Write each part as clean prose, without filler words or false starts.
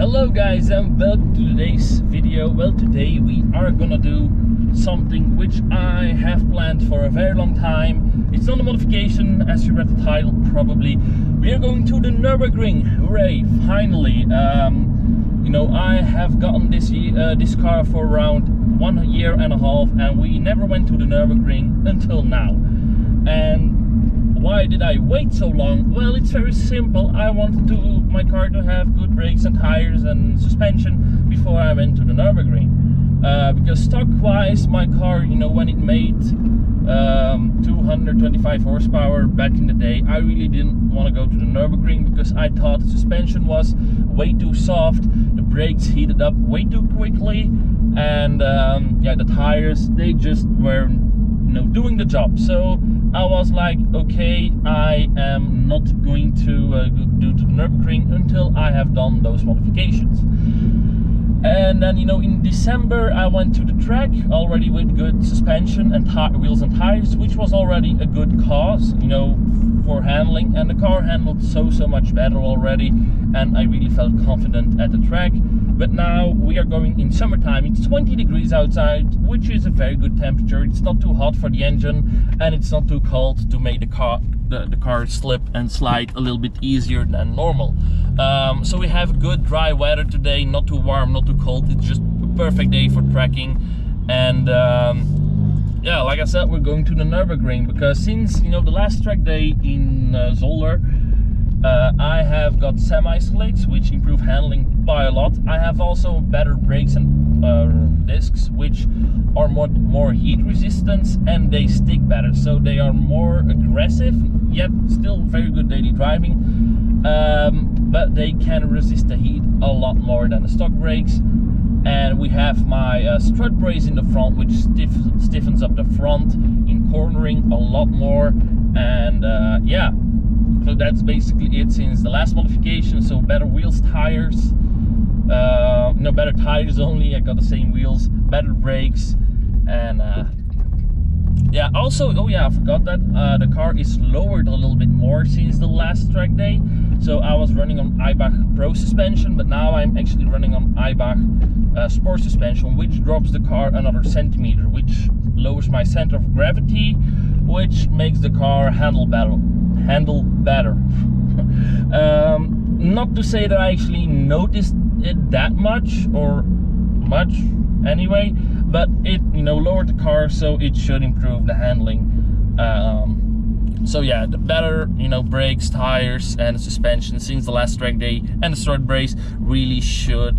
Hello guys and welcome to today's video. Well, today we are gonna do something which I have planned for a very long time. It's not a modification, as you read the title probably. We are going to the Nürburgring. Hooray, finally. I have gotten this car for around 1.5 years, and we never went to the Nürburgring until now. And why did I wait so long? Well, it's very simple. I wanted my car to have good brakes and tires and suspension before I went to the Nürburgring. Because stock-wise, my car, when it made 225 horsepower back in the day, I really didn't want to go to the Nürburgring because I thought the suspension was way too soft, the brakes heated up way too quickly, and the tires, they just were doing the job. So I was like, okay, I am not going to do the Nürburgring until I have done those modifications. And then, in December I went to the track already with good suspension and wheels and tires, which was already a good cause, for handling, and the car handled so much better already, and I really felt confident at the track. But now we are going in summertime. It's 20 degrees outside, which is a very good temperature. It's not too hot for the engine, and it's not too cold to make the car slip and slide a little bit easier than normal. So we have good dry weather today, not too warm, not too cold. It's just a perfect day for trekking. And yeah, like I said, we're going to the Nürburgring because since the last track day in Zolder, I have got semi-slicks, which improve handling by a lot. I have also better brakes and discs, which are more heat resistant, and they stick better, so they are more aggressive, yet still very good daily driving. But they can resist the heat a lot more than the stock brakes. And we have my strut brace in the front, which stiffens up the front in cornering a lot more. And yeah, so that's basically it since the last modification. So better wheels, tires, better tires only. I got the same wheels, better brakes, and yeah, also, oh yeah, I forgot that the car is lowered a little bit more since the last track day. So I was running on Eibach Pro suspension, but now I'm actually running on Eibach Sport suspension, which drops the car another centimeter, which lowers my center of gravity, which makes the car handle better. Not to say that I actually noticed it that much, or much anyway, but it lowered the car, so it should improve the handling. So yeah, the better brakes, tires, and suspension since the last track day, and the strut brace really should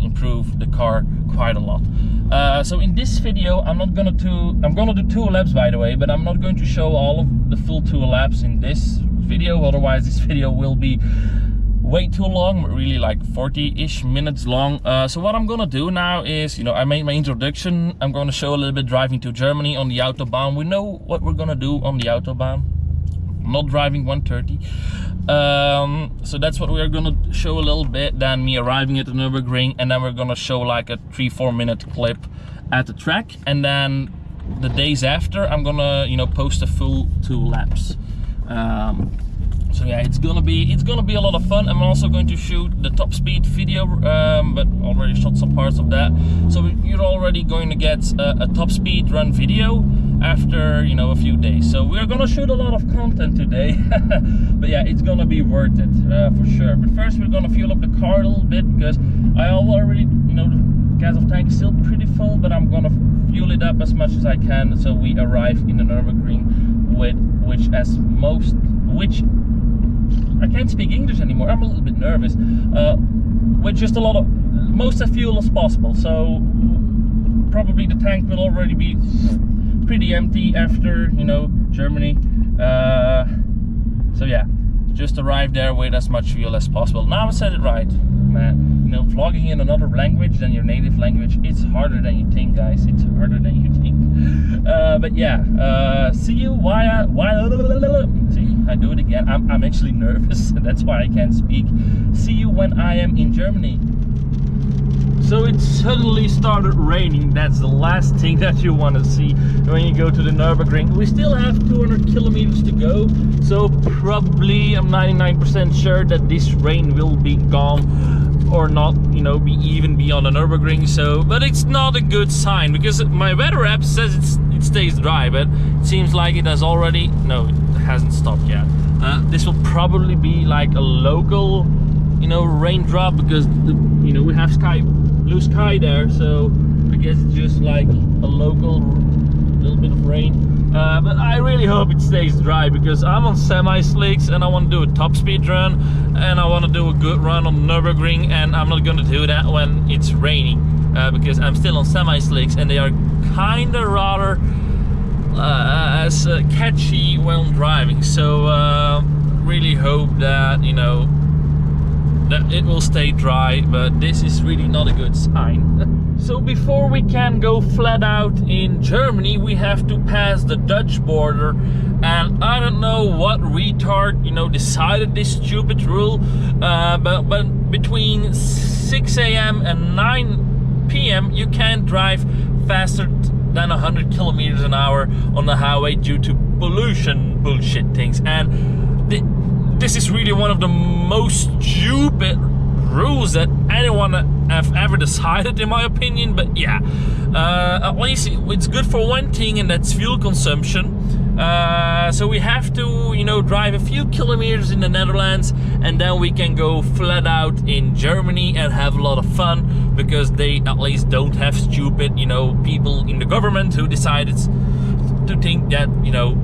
improve the car quite a lot. So in this video, I'm gonna do 2 laps, by the way, but I'm not going to show all of the full 2 laps in this video. Otherwise, this video will be way too long, really like 40-ish minutes long. So what I'm gonna do now is, I made my introduction. I'm gonna show a little bit driving to Germany on the Autobahn. We know what we're gonna do on the Autobahn. I'm not driving 130. So that's what we're gonna show a little bit. Then me arriving at the Nürburgring, and then we're gonna show like a 3-4 minute clip at the track. And then the days after, I'm gonna post a full 2 laps. So yeah, it's gonna be a lot of fun. I'm also going to shoot the top speed video, but already shot some parts of that. So you're already going to get a top speed run video after a few days. So we're gonna shoot a lot of content today. But yeah, it's gonna be worth it for sure. But first, we're gonna fuel up the car a little bit because I already the gas of tank is still pretty full, but I'm gonna fuel it up as much as I can so we arrive in the Nürburgring with which I can't speak English anymore. I'm a little bit nervous. With just most as fuel as possible. So probably the tank will already be pretty empty after Germany. So yeah, just arrive there with as much fuel as possible. Now I said it right, man. Vlogging in another language than your native language, it's harder than you think, guys. It's harder than you think. But yeah, see you see, I do it again. I'm actually nervous. That's why I can't speak. See you when I am in Germany. So it suddenly started raining. That's the last thing that you want to see when you go to the Nürburgring. We still have 200 kilometers to go, so probably I'm 99% sure that this rain will be gone or not, you know, even be on the Nürburgring. So, but it's not a good sign because my weather app says it stays dry, but it seems like it has already, no, it hasn't stopped yet. This will probably be like a local, you know, raindrop because you know, we have blue sky there, so I guess it's just like a local little bit of rain. But I really hope it stays dry because I'm on semi-slicks and I want to do a top speed run and I want to do a good run on the Nürburgring, and I'm not going to do that when it's raining because I'm still on semi-slicks and they are kind of rather catchy when driving. So really hope that, you know, that it will stay dry, but this is really not a good sign. So before we can go flat out in Germany, we have to pass the Dutch border, and I don't know what retard, you know, decided this stupid rule, but between 6 AM and 9 PM you can't drive faster than 100 kilometers an hour on the highway due to pollution bullshit things. And this is really one of the most stupid rules that anyone have ever decided, in my opinion. But yeah, at least it's good for one thing, and that's fuel consumption. So we have to, you know, drive a few kilometers in the Netherlands, and then we can go flat out in Germany and have a lot of fun because they at least don't have stupid, you know, people in the government who decided to think that, you know,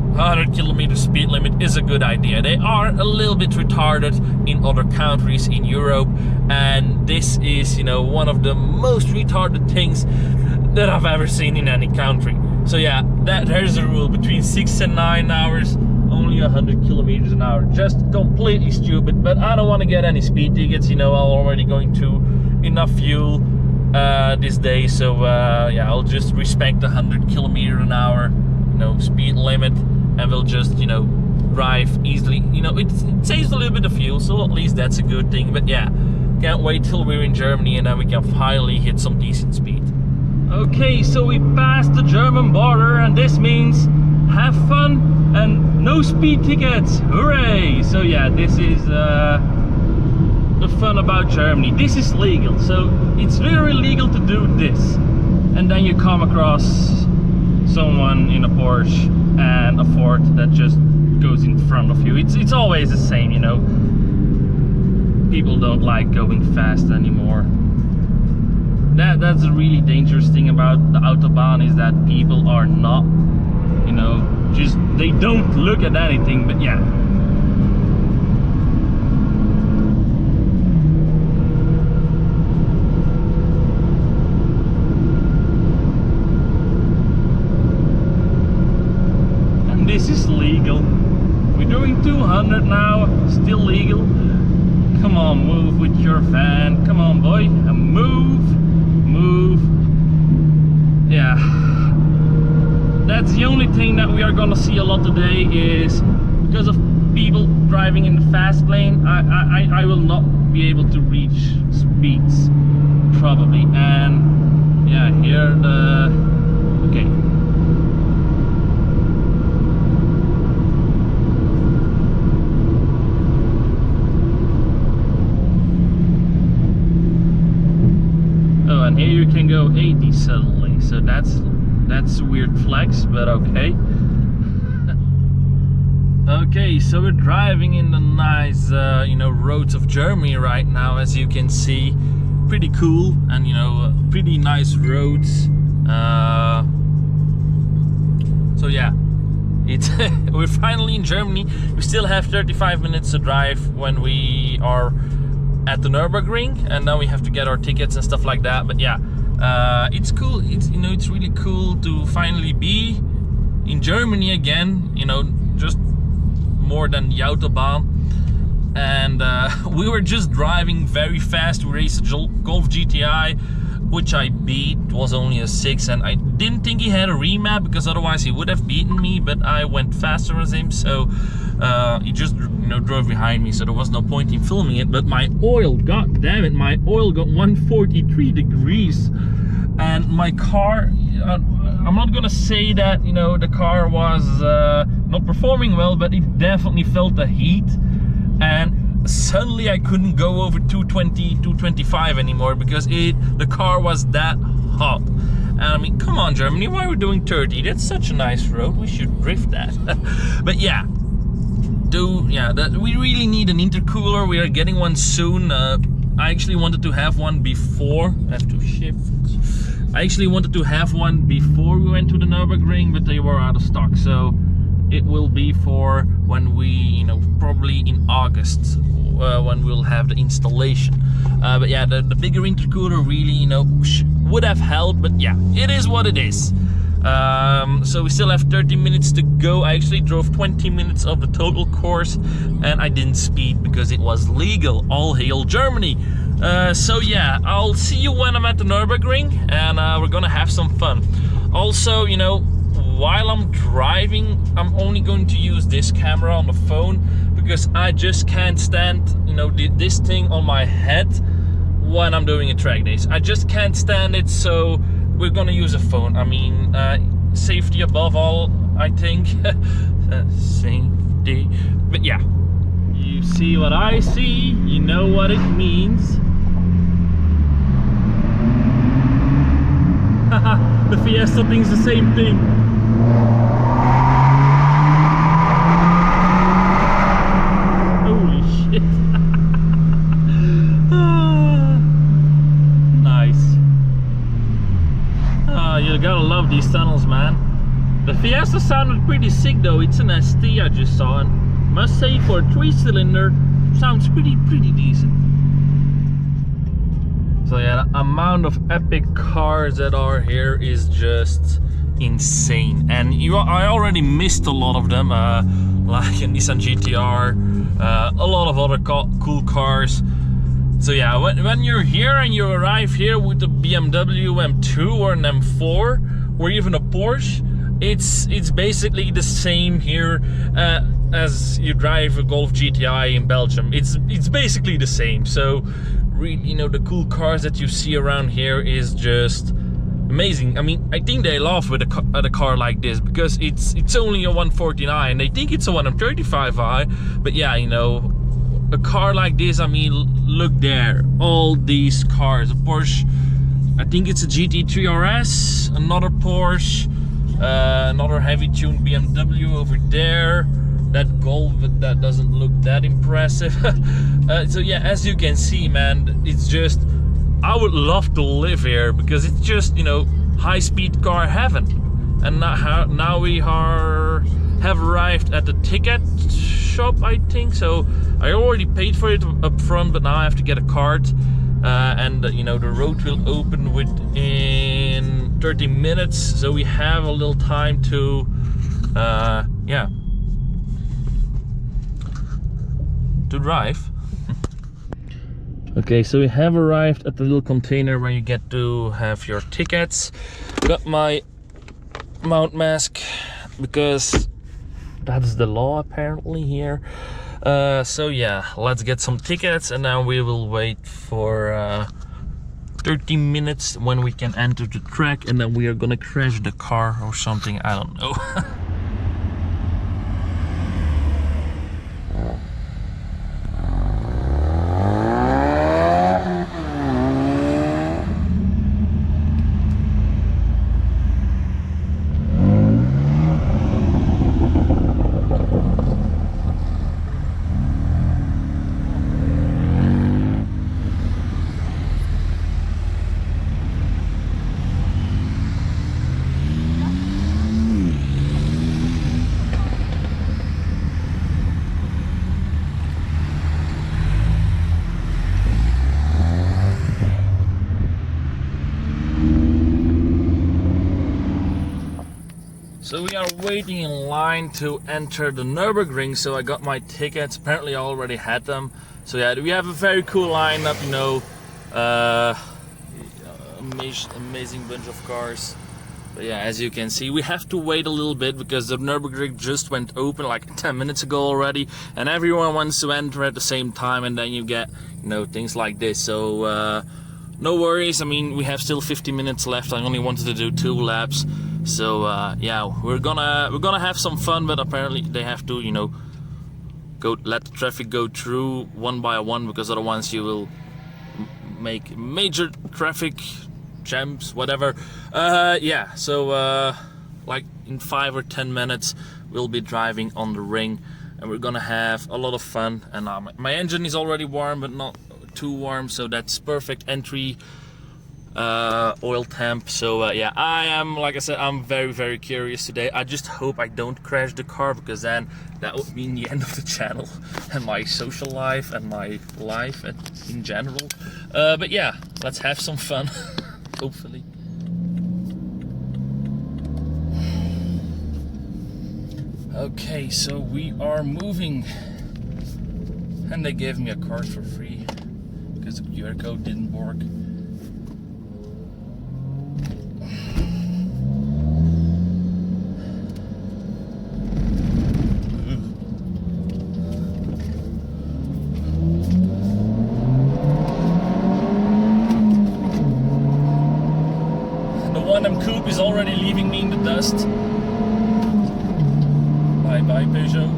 100 kilometer speed limit is a good idea. They are a little bit retarded in other countries in Europe, and this is, you know, one of the most retarded things that I've ever seen in any country. So yeah, there's a rule between 6 and 9 hours, only 100 kilometers an hour. Just completely stupid, but I don't want to get any speed tickets. You know, I'm already going to enough fuel this day, so yeah, I'll just respect the 100 kilometer an hour, you know, speed limit, and we'll just, you know, drive easily. You know, it saves a little bit of fuel, so at least that's a good thing. But yeah, can't wait till we're in Germany and then we can finally hit some decent speed. Okay, so we passed the German border, and this means have fun and no speed tickets. Hooray! So yeah, this is the fun about Germany. This is legal, so it's very legal to do this. And then you come across someone in a Porsche and a Ford that just goes in front of you. It's always the same, you know. People don't like going fast anymore. That's a really dangerous thing about the Autobahn, is that people are not, you know, just, they don't look at anything. But yeah, this is legal. We're doing 200 now, still legal. Come on, move with your van. Come on, boy, and move. Yeah, that's the only thing that we are gonna see a lot today, is because of people driving in the fast lane. I will not be able to reach speeds probably. And yeah, here okay. And here you can go 80 suddenly, so that's a weird flex, but okay. Okay, so we're driving in the nice, you know, roads of Germany right now, as you can see. Pretty cool, and you know, pretty nice roads. So yeah, we're finally in Germany. We still have 35 minutes to drive when we are at the Nurburgring, and then we have to get our tickets and stuff like that. But yeah, it's cool. It's, you know, it's really cool to finally be in Germany again, you know, just more than the Autobahn. And we were just driving very fast. We raced a Golf GTI, which I beat. It was only a 6, and I didn't think he had a remap because otherwise he would have beaten me, but I went faster as him, so he just, you know, drove behind me, so there was no point in filming it. But my oil, god damn it, my oil got 143 degrees, and my car, I'm not gonna say that, you know, the car was not performing well, but it definitely felt the heat. And suddenly I couldn't go over 220, 225 anymore because the car was that hot. And I mean, come on, Germany, why are we doing 30? That's such a nice road. We should drift that. But yeah, we really need an intercooler. We are getting one soon. I actually wanted to have one before. I have to shift. I actually wanted to have one before we went to the Nürburgring, but they were out of stock. So it will be for when we, probably in August, when we'll have the installation. But yeah, the bigger intercooler really, would have helped. But yeah, it is what it is. So we still have 30 minutes to go. I actually drove 20 minutes of the total course, and I didn't speed because it was legal. All hail Germany. So yeah, I'll see you when I'm at the Nürburgring, and we're gonna have some fun. Also, while I'm driving, I'm only going to use this camera on the phone because I just can't stand, this thing on my head when I'm doing a track days. I just can't stand it, so we're gonna use a phone. I mean, safety above all, I think. Safety. But yeah, you see what I see, you know what it means. The Fiesta thinks the same thing. Holy shit. Nice. You gotta love these tunnels, man. The Fiesta sounded pretty sick though. It's an ST I just saw, and must say for a 3-cylinder sounds pretty decent. So yeah, the amount of epic cars that are here is just insane, and I already missed a lot of them, like a Nissan GTR, a lot of other cool cars. So yeah, when you're here and you arrive here with a BMW M2 or an M4 or even a Porsche, it's basically the same here as you drive a Golf GTI in Belgium. It's basically the same. So really, the cool cars that you see around here is just amazing. I mean, I think they laugh at a car like this because it's only a 149. They think it's a 135i, but yeah, a car like this, I mean, look there, all these cars. A Porsche, I think it's a GT3 RS, another Porsche, another heavy-tuned BMW over there. That Golf, that doesn't look that impressive. So yeah, as you can see, man, it's just, I would love to live here because it's just, high-speed car heaven. And now we have arrived at the ticket shop, I think. So I already paid for it up front, but now I have to get a card. And the road will open within 30 minutes. So we have a little time to, to drive. Okay, so we have arrived at the little container where you get to have your tickets. Got my mount mask because that's the law apparently here. So yeah, let's get some tickets and then we will wait for 30 minutes when we can enter the track, and then we are gonna crash the car or something, I don't know. So we are waiting in line to enter the Nürburgring, so I got my tickets. Apparently I already had them. So yeah, we have a very cool lineup, amazing bunch of cars. But yeah, as you can see, we have to wait a little bit because the Nürburgring just went open like 10 minutes ago already, and everyone wants to enter at the same time, and then you get, things like this. So no worries. I mean, we have still 50 minutes left. I only wanted to do 2 laps. So yeah, we're gonna have some fun, but apparently they have to, let the traffic go through one by one, because otherwise you will make major traffic jams, whatever. Yeah, so like in 5 or 10 minutes we'll be driving on the ring, and we're gonna have a lot of fun. And my engine is already warm, but not too warm, so that's perfect entry oil temp. So yeah, I am, like I said, I'm very curious today. I just hope I don't crash the car, because then that would mean the end of the channel and my social life and my life in general. But yeah, let's have some fun. Hopefully. Okay, so we are moving, and they gave me a card for free because the QR code didn't work. The one coupe is already leaving me in the dust. Bye Peugeot.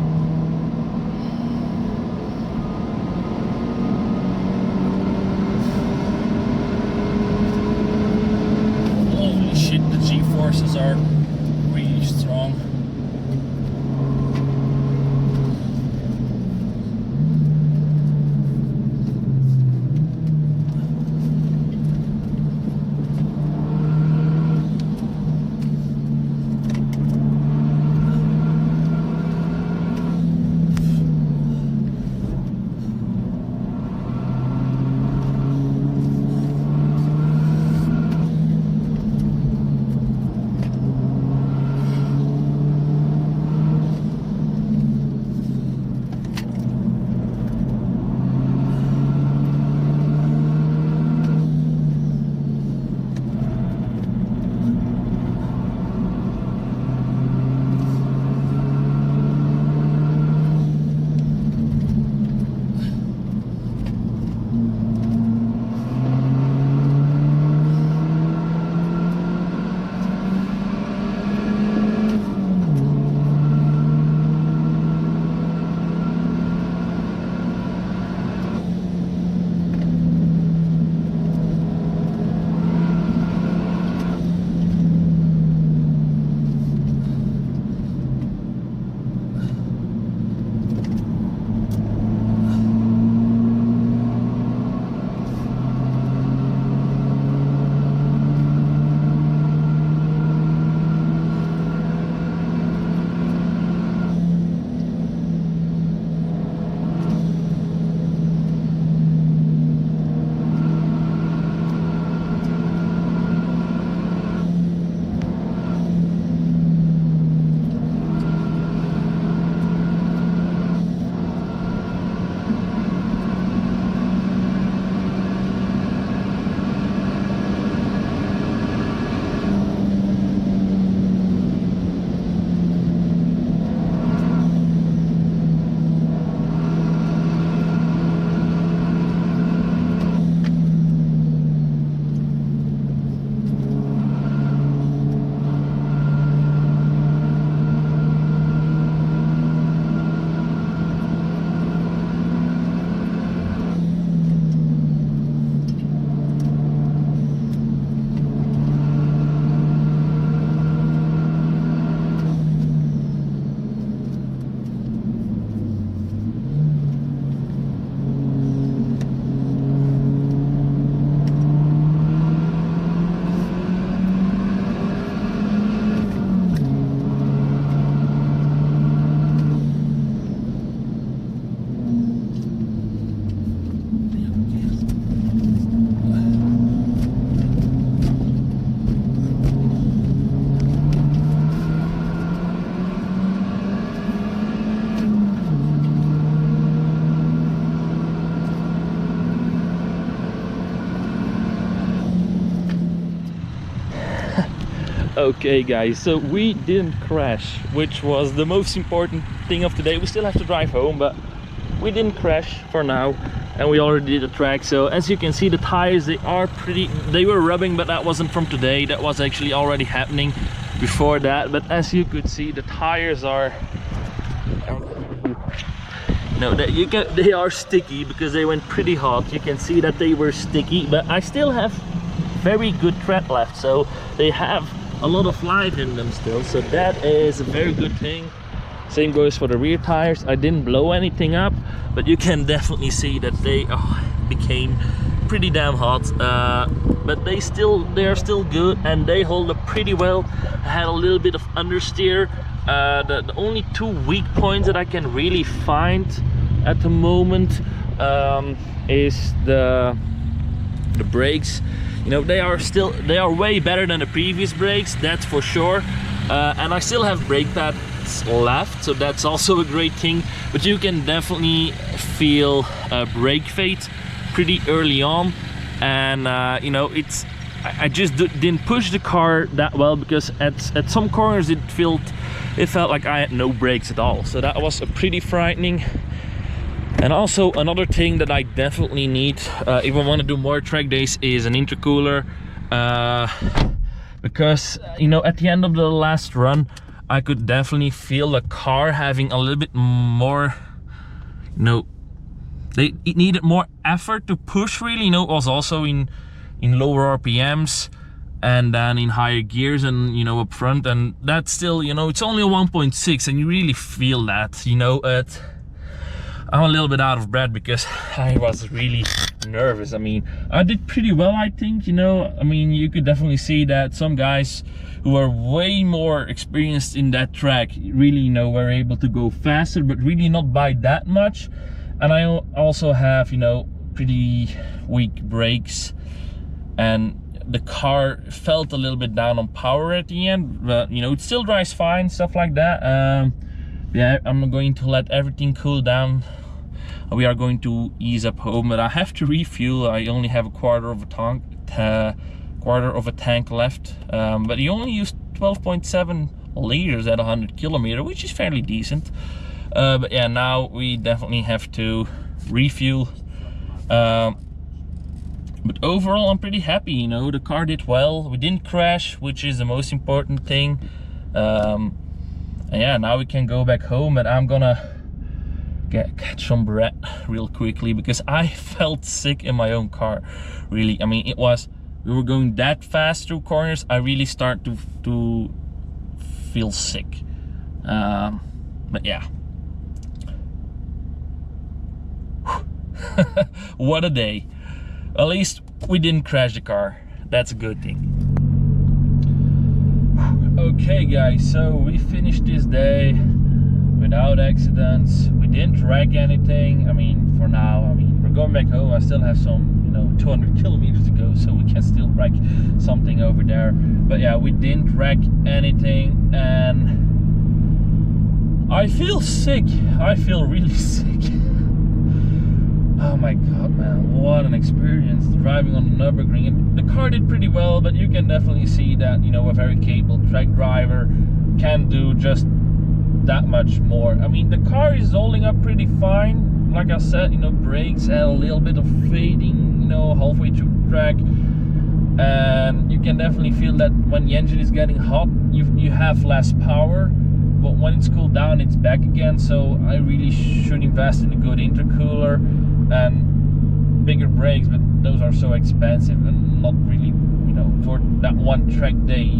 Holy shit, the G-forces are really strong. Okay guys, so we didn't crash, which was the most important thing of today. We still have to drive home, but we didn't crash for now, and we already did the track. So as you can see, the tires, they were rubbing, but that wasn't from today. That was actually already happening before that. But as you could see, the tires are know that they are sticky because they went pretty hot. You can see that they were sticky, but I still have very good tread left, so they have a lot of life in them still, so that is a very good thing. Same goes for the rear tires. I didn't blow anything up, but you can definitely see that they became pretty damn hot, but they are still good and they hold up pretty well. I had a little bit of understeer. The only two weak points that I can really find at the moment is the brakes. You know, they are way better than the previous brakes, that's for sure. And I still have brake pads left, so that's also a great thing. But you can definitely feel brake fade pretty early on, and you know, I just didn't push the car that well because at some corners it felt like I had no brakes at all. So that was pretty frightening. And also another thing that I definitely need if I want to do more track days is an intercooler, because you know, at the end of the last run I could definitely feel the car having a little bit more, you know, it needed more effort to push really. You know, it was also in lower RPMs and then in higher gears and, you know, up front, and that's still, you know, it's only a 1.6 and you really feel that, you know. I'm a little bit out of breath because I was really nervous. I mean, I did pretty well, I think, you know. I mean, you could definitely see that some guys who are way more experienced in that track really, you know, were able to go faster, but really not by that much. And I also have, you know, pretty weak brakes, and the car felt a little bit down on power at the end, but you know, it still drives fine, stuff like that. Yeah, I'm going to let everything cool down. We are going to ease up home, but I have to refuel. I only have a quarter of a tank left, but you only used 12.7 liters at 100 kilometers, which is fairly decent. But yeah, now we definitely have to refuel. But overall, I'm pretty happy. You know, the car did well. We didn't crash, which is the most important thing. And yeah, now we can go back home, and I'm gonna catch some breath real quickly because I felt sick in my own car. Really, I mean, we were going that fast through corners. I really start to feel sick. But yeah. What a day. At least we didn't crash the car. That's a good thing. Okay guys, so we finished this day without accidents. We didn't wreck anything. I mean, for now, I mean, we're going back home. I still have some, you know, 200 kilometers to go, so we can still wreck something over there. But yeah, we didn't wreck anything, and I feel sick. I feel really sick. Oh my god, man, what an experience driving on the Nürburgring. And the car did pretty well, but you can definitely see that, you know, a very capable track driver can do just that much more. I mean, the car is holding up pretty fine. Like I said, you know, brakes had a little bit of fading, you know, halfway through the track. And you can definitely feel that when the engine is getting hot, you have less power. But when it's cooled down, it's back again. So I really should invest in a good intercooler and bigger brakes, but those are so expensive and not really, you know, for that one track day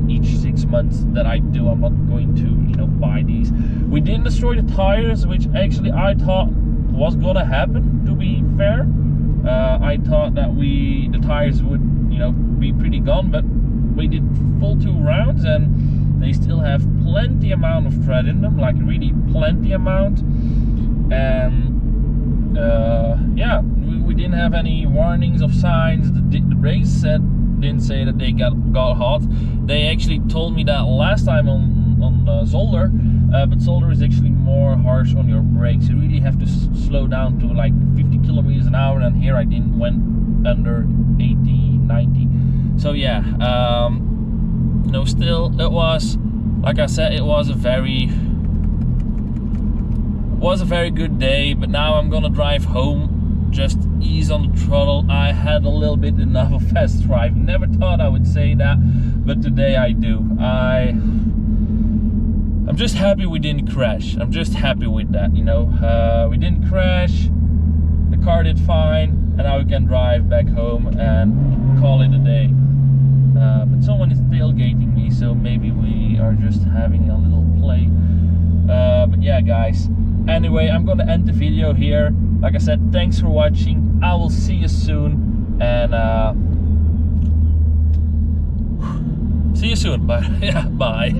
each 6 months that I do, I'm not going to, you know, buy these. We didn't destroy the tires, which actually I thought was gonna happen, to be fair. I thought that the tires would, you know, be pretty gone, but we did full 2 rounds and they still have plenty amount of tread in them, like really plenty amount. And yeah, we didn't have any warnings of signs. The brakes didn't say that they got hot. They actually told me that last time on Zolder, but Zolder is actually more harsh on your brakes. You really have to slow down to like 50 kilometers an hour, and here I went under 80, 90. So yeah, you know, still it was, like I said, it was a very good day. But now I'm gonna drive home, just ease on the throttle. I had a little bit enough of fast driving. Never thought I would say that, but today I do. I'm just happy we didn't crash. I'm just happy with that, you know. We didn't crash, the car did fine, and now we can drive back home and call it a day. But someone is tailgating me, so maybe we are just having a little play. But yeah, guys, anyway, I'm gonna end the video here. Like I said, thanks for watching. I will see you soon, and see you soon. Bye. Yeah, bye.